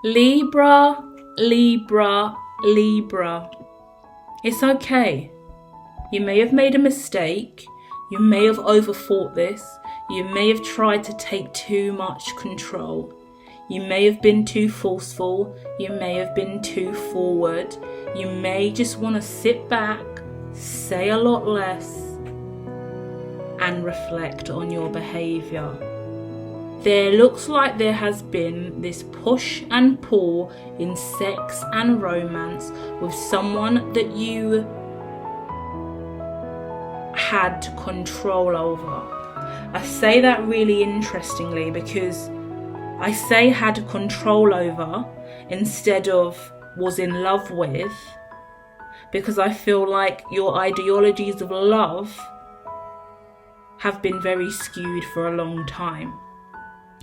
Libra, Libra, Libra. It's okay. You may have made a mistake. You may have overthought this. You may have tried to take too much control. You may have been too forceful. You may have been too forward. You may just want to sit back, say a lot less, and reflect on your behaviour. There looks like there has been this push and pull in sex and romance with someone that you had control over. I say that really interestingly because I say had control over instead of was in love with, because I feel like your ideologies of love have been very skewed for a long time.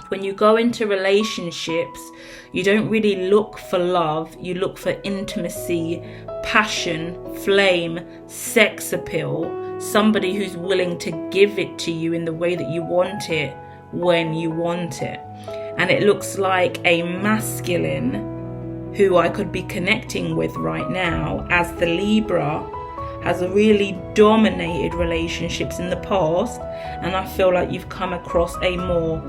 When you go into relationships, you don't really look for love, you look for intimacy, passion, flame, sex appeal, somebody who's willing to give it to you in the way that you want it, when you want it. And it looks like a masculine who I could be connecting with right now as the Libra has really dominated relationships in the past, and I feel like you've come across a more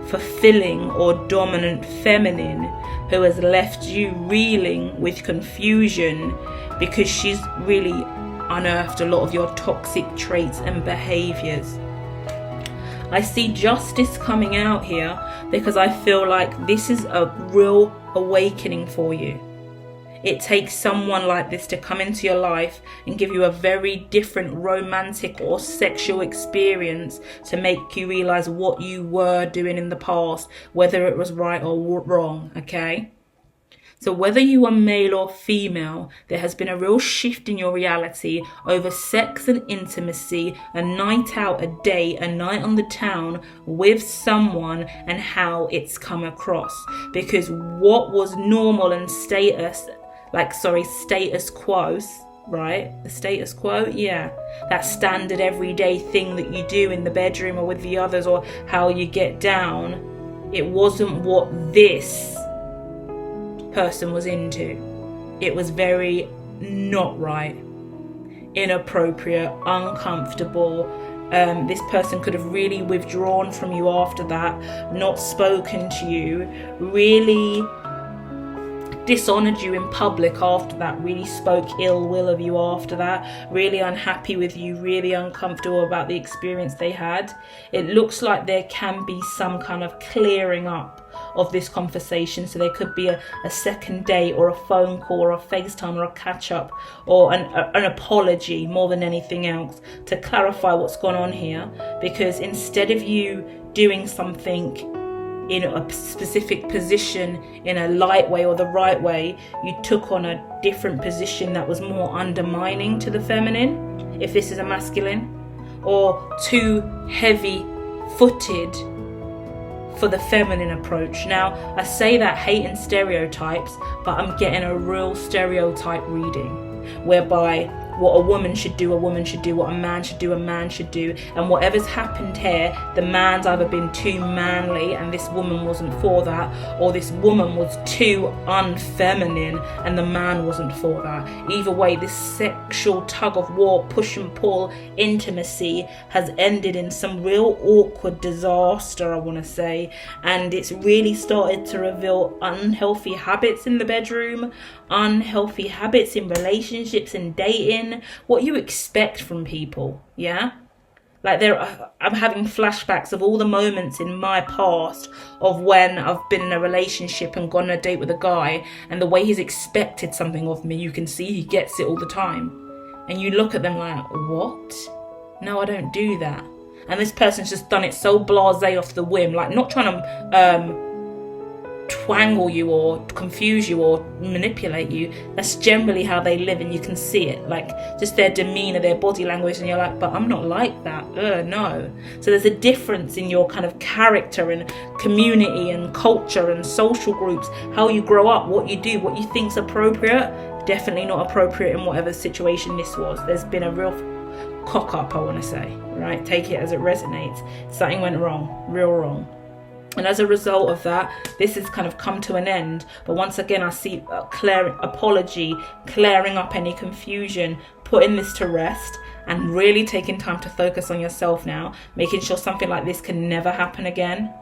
fulfilling or dominant feminine who has left you reeling with confusion because she's really unearthed a lot of your toxic traits and behaviors. I see justice coming out here because I feel like this is a real awakening for you. It takes someone like this to come into your life and give you a very different romantic or sexual experience to make you realize what you were doing in the past, whether it was right or wrong, okay? So whether you are male or female, there has been a real shift in your reality over sex and intimacy, a night out, a day, a night on the town with someone, and how it's come across. Because what was normal and status quo, right? The status quo, yeah. That standard everyday thing that you do in the bedroom or with the others or how you get down, it wasn't what this person was into. It was very not right, inappropriate, uncomfortable. This person could have really withdrawn from you after that, not spoken to you, really dishonoured you in public after that, really spoke ill will of you after that, really unhappy with you, really uncomfortable about the experience they had. It looks like there can be some kind of clearing up of this conversation. So there could be a second date or a phone call or a FaceTime or a catch up or an apology more than anything else to clarify what's gone on here. Because instead of you doing something in a specific position in a light way or the right way, you took on a different position that was more undermining to the feminine, if this is a masculine, or too heavy-footed for the feminine approach. Now, I say that hating stereotypes, but I'm getting a real stereotype reading, whereby what a woman should do, what a man should do, a man should do. And whatever's happened here, the man's either been too manly and this woman wasn't for that, or this woman was too unfeminine and the man wasn't for that. Either way, this sexual tug of war, push and pull, intimacy has ended in some real awkward disaster, I want to say. And it's really started to reveal unhealthy habits in the bedroom, unhealthy habits in relationships and dating, what you expect from people, yeah? Like I'm having flashbacks of all the moments in my past of when I've been in a relationship and gone on a date with a guy, and the way he's expected something of me, you can see he gets it all the time. And you look at them like, what? No, I don't do that. And this person's just done it so blasé off the whim, like not trying to twangle you or confuse you or manipulate you. That's generally how they live, and you can see it, like just their demeanor, their body language, and you're like, but I'm not like that. No. So there's a difference in your kind of character and community and culture and social groups, how you grow up, what you do, what you think's appropriate, definitely not appropriate in whatever situation this was. There's been a real cock up, I want to say, right? Take it as it resonates. Something went wrong, real wrong. And as a result of that, this has kind of come to an end. But once again, I see apology, clearing up any confusion, putting this to rest, and really taking time to focus on yourself now, making sure something like this can never happen again.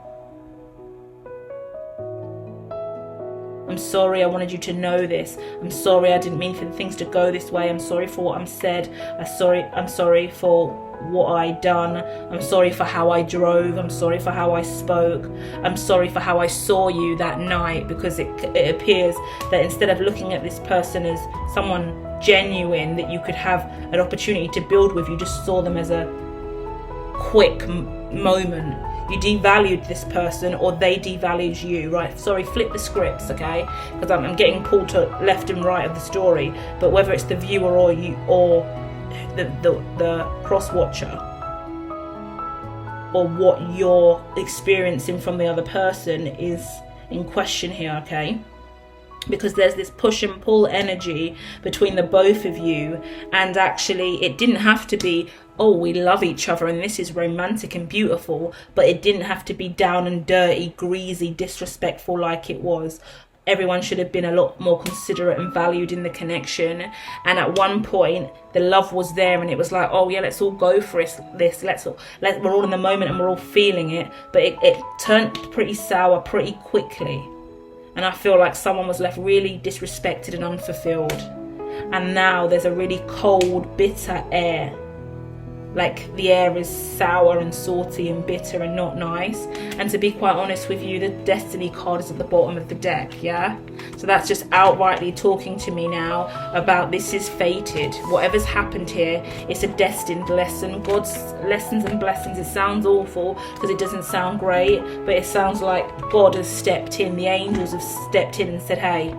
I'm sorry, I wanted you to know this. I'm sorry, I didn't mean for things to go this way. I'm sorry for what I'm said. I'm sorry for what I done. I'm sorry for how I drove. I'm sorry for how I spoke. I'm sorry for how I saw you that night, because it appears that instead of looking at this person as someone genuine that you could have an opportunity to build with, you just saw them as a quick moment. You devalued this person, or they devalued you, right? Sorry, flip the scripts, okay? Because I'm getting pulled to left and right of the story. But whether it's the viewer or you, or the cross watcher, or what you're experiencing from the other person is in question here, okay? Because there's this push and pull energy between the both of you, and actually it didn't have to be, oh, we love each other and this is romantic and beautiful, but it didn't have to be down and dirty, greasy, disrespectful like it was. Everyone should have been a lot more considerate and valued in the connection. And at one point, the love was there, and it was like, oh yeah, let's all go for this. We're all in the moment and we're all feeling it. But it turned pretty sour pretty quickly. And I feel like someone was left really disrespected and unfulfilled. And now there's a really cold, bitter air. Like the air is sour and salty and bitter and not nice. And to be quite honest with you, the Destiny card is at the bottom of the deck, yeah? So that's just outrightly talking to me now about this is fated. Whatever's happened here, it's a destined lesson. God's lessons and blessings. It sounds awful because it doesn't sound great, but it sounds like God has stepped in. The angels have stepped in and said, hey,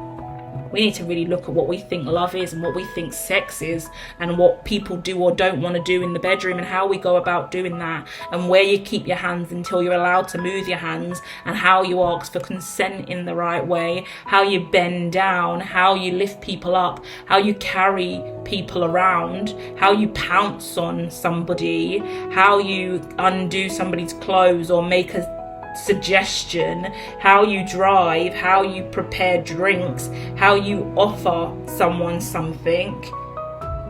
we need to really look at what we think love is and what we think sex is, and what people do or don't want to do in the bedroom, and how we go about doing that, and where you keep your hands until you're allowed to move your hands, and how you ask for consent in the right way, how you bend down, how you lift people up, how you carry people around, how you pounce on somebody, how you undo somebody's clothes or make a suggestion, how you drive, how you prepare drinks, how you offer someone something,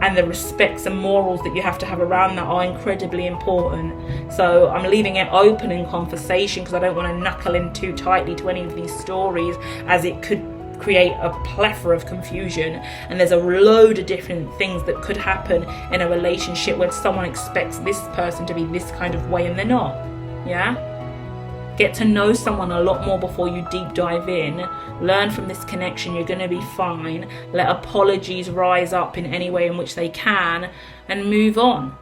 and the respects and morals that you have to have around that are incredibly important. So I'm leaving it open in conversation because I don't want to knuckle in too tightly to any of these stories, as it could create a plethora of confusion, and there's a load of different things that could happen in a relationship when someone expects this person to be this kind of way and they're not. Yeah? Get to know someone a lot more before you deep dive in. Learn from this connection, you're going to be fine. Let apologies rise up in any way in which they can, and move on.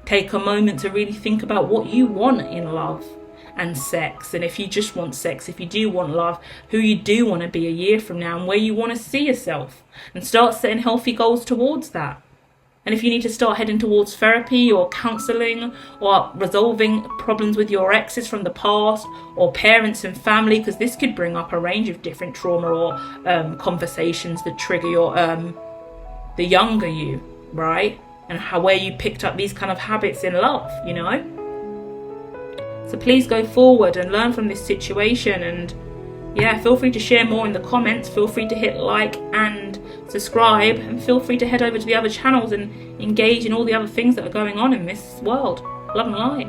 Take a moment to really think about what you want in love and sex, and if you just want sex, if you do want love, who you do want to be a year from now, and where you want to see yourself, and start setting healthy goals towards that. And if you need to start heading towards therapy or counselling, or resolving problems with your exes from the past, or parents and family, because this could bring up a range of different trauma or conversations that trigger your the younger you, right? And where you picked up these kind of habits in love, you know? So please go forward and learn from this situation, and yeah, feel free to share more in the comments. Feel free to hit like and subscribe, and feel free to head over to the other channels and engage in all the other things that are going on in this world. Love and light.